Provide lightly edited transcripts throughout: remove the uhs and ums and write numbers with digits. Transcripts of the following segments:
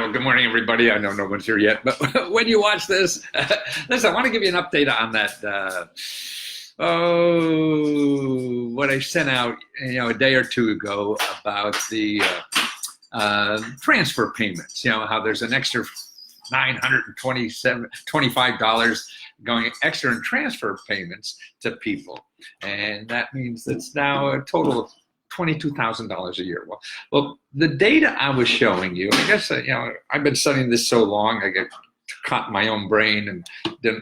Well, good morning, everybody. I know no one's here yet, but when you watch this, listen, I want to give you an update on that, what I sent out, a day or two ago about the transfer payments, how there's an extra $925 going extra in transfer payments to people. And that means it's now a total of $22,000 a year. Well, the data I was showing you, I guess, I've been studying this so long, I get caught in my own brain and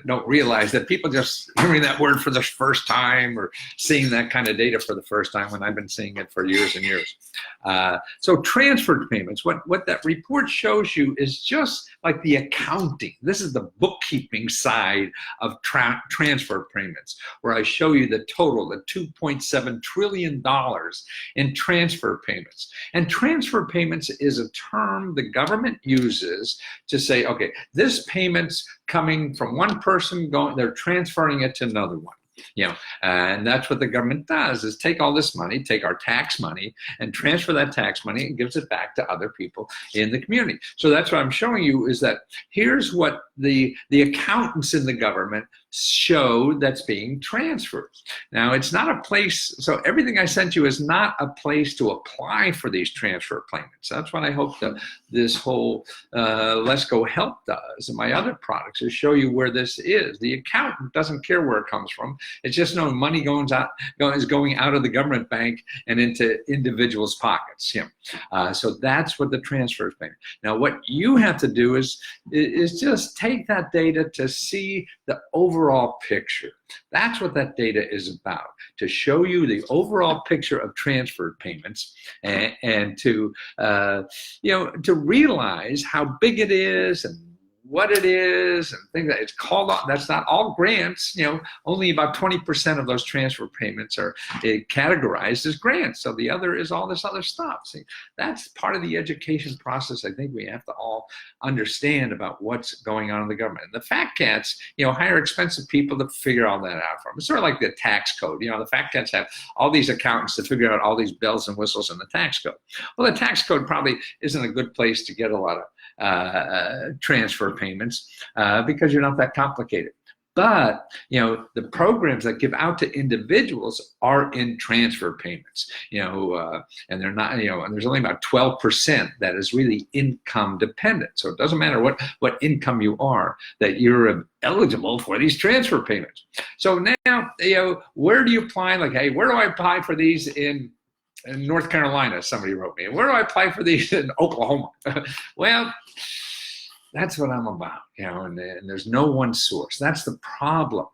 don't realize that people just hearing that word for the first time or seeing that kind of data for the first time when I've been seeing it for years and years. So transfer payments, what that report shows you is just like the accounting. This is the bookkeeping side of transfer payments, where I show you the total, the $2.7 trillion in transfer payments. And transfer payments is a term the government uses to say, okay, this payment's coming from one person, they're transferring it to another one. And that's what the government does, is take all this money, take our tax money, and transfer that tax money and gives it back to other people in the community. So that's what I'm showing you, is that here's what the accountants in the government show that's being transferred. Now, it's not a place, so everything I sent you is not a place to apply for these transfer payments. That's what I hope that this whole Lesko Help does, and my other products, is show you where this is. The accountant doesn't care where it comes from. It's just no money is going out of the government bank and into individuals' pockets. So that's what the transfer is paying. Now, what you have to do is just take that data to see the overall picture. That's what that data is about, to show you the overall picture of transfer payments, and to to realize how big it is and what it is and things that it's called. That's not all grants. Only about 20% of those transfer payments are categorized as grants. So the other is all this other stuff. See, that's part of the education process I think we have to all understand about what's going on in the government. And the fat cats, hire expensive people to figure all that out for them. It's sort of like the tax code. The fat cats have all these accountants to figure out all these bells and whistles in the tax code. Well, the tax code probably isn't a good place to get a lot of transfer payments because you're not that complicated. But the programs that give out to individuals are in transfer payments, and they're not, and there's only about 12% that is really income dependent. So it doesn't matter what income you are, that you're eligible for these transfer payments. So now, where do you apply? Like, hey, where do I apply for these in North Carolina? Somebody wrote me. Where do I apply for these in Oklahoma? Well, that's what I'm about, and there's no one source. That's the problem,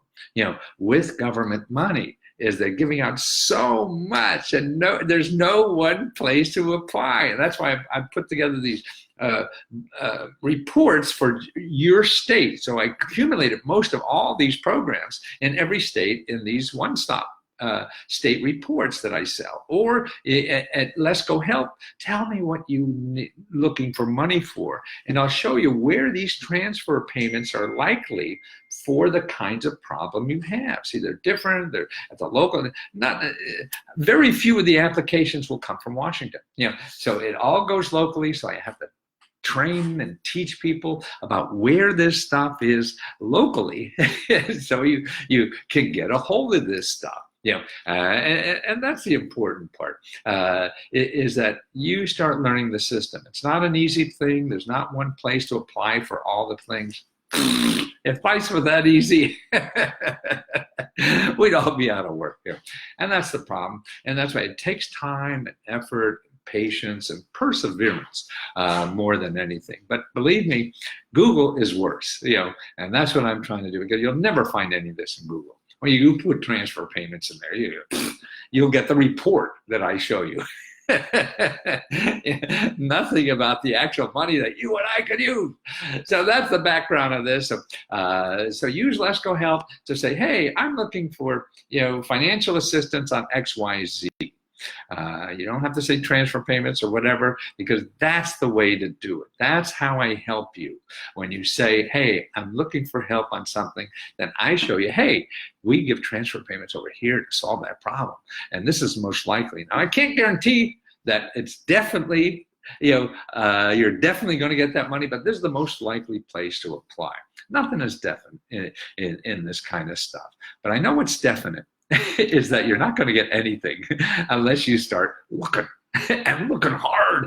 with government money, is they're giving out so much and there's no one place to apply. And that's why I've put together these reports for your state. So I accumulated most of all these programs in every state in these one-stop state reports that I sell. Or at Lesko Help, tell me what you're looking for money for, and I'll show you where these transfer payments are likely for the kinds of problem you have. See, they're different. They're at the local. Very few of the applications will come from Washington. So it all goes locally. So I have to train and teach people about where this stuff is locally, so you can get a hold of this stuff. And that's the important part, is that you start learning the system. It's not an easy thing. There's not one place to apply for all the things. If life was that easy, we'd all be out of work. And that's the problem. And that's why it takes time and effort, patience, and perseverance more than anything. But believe me, Google is worse, and that's what I'm trying to do, because you'll never find any of this in Google. When you put transfer payments in there, you'll get the report that I show you. Nothing about the actual money that you and I could use. So that's the background of this. So use Lesko Help to say, hey, I'm looking for financial assistance on X, Y, Z. You don't have to say transfer payments or whatever, because that's the way to do it. That's how I help you. When you say, hey, I'm looking for help on something, then I show you, hey, we give transfer payments over here to solve that problem. And this is most likely. Now, I can't guarantee that it's definitely you're definitely going to get that money, but this is the most likely place to apply. Nothing is definite in this kind of stuff. But I know what's definite is that you're not going to get anything unless you start looking and looking hard.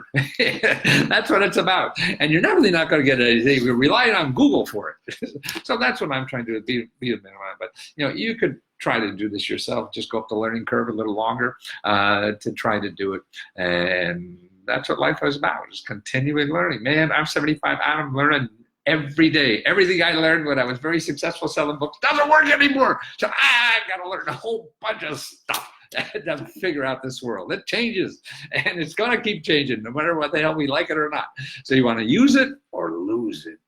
That's what it's about. And you're definitely not going to get anything. We're relying on Google for it. So that's what I'm trying to be a minimum. But you could try to do this yourself. Just go up the learning curve a little longer to try to do it. And that's what life is about, just continuing learning. Man, I'm 75. I'm learning every day. Everything I learned when I was very successful selling books doesn't work anymore. So I got to learn a whole bunch of stuff to figure out this world. It changes, and it's going to keep changing no matter what the hell we like it or not. So you want to use it or lose it.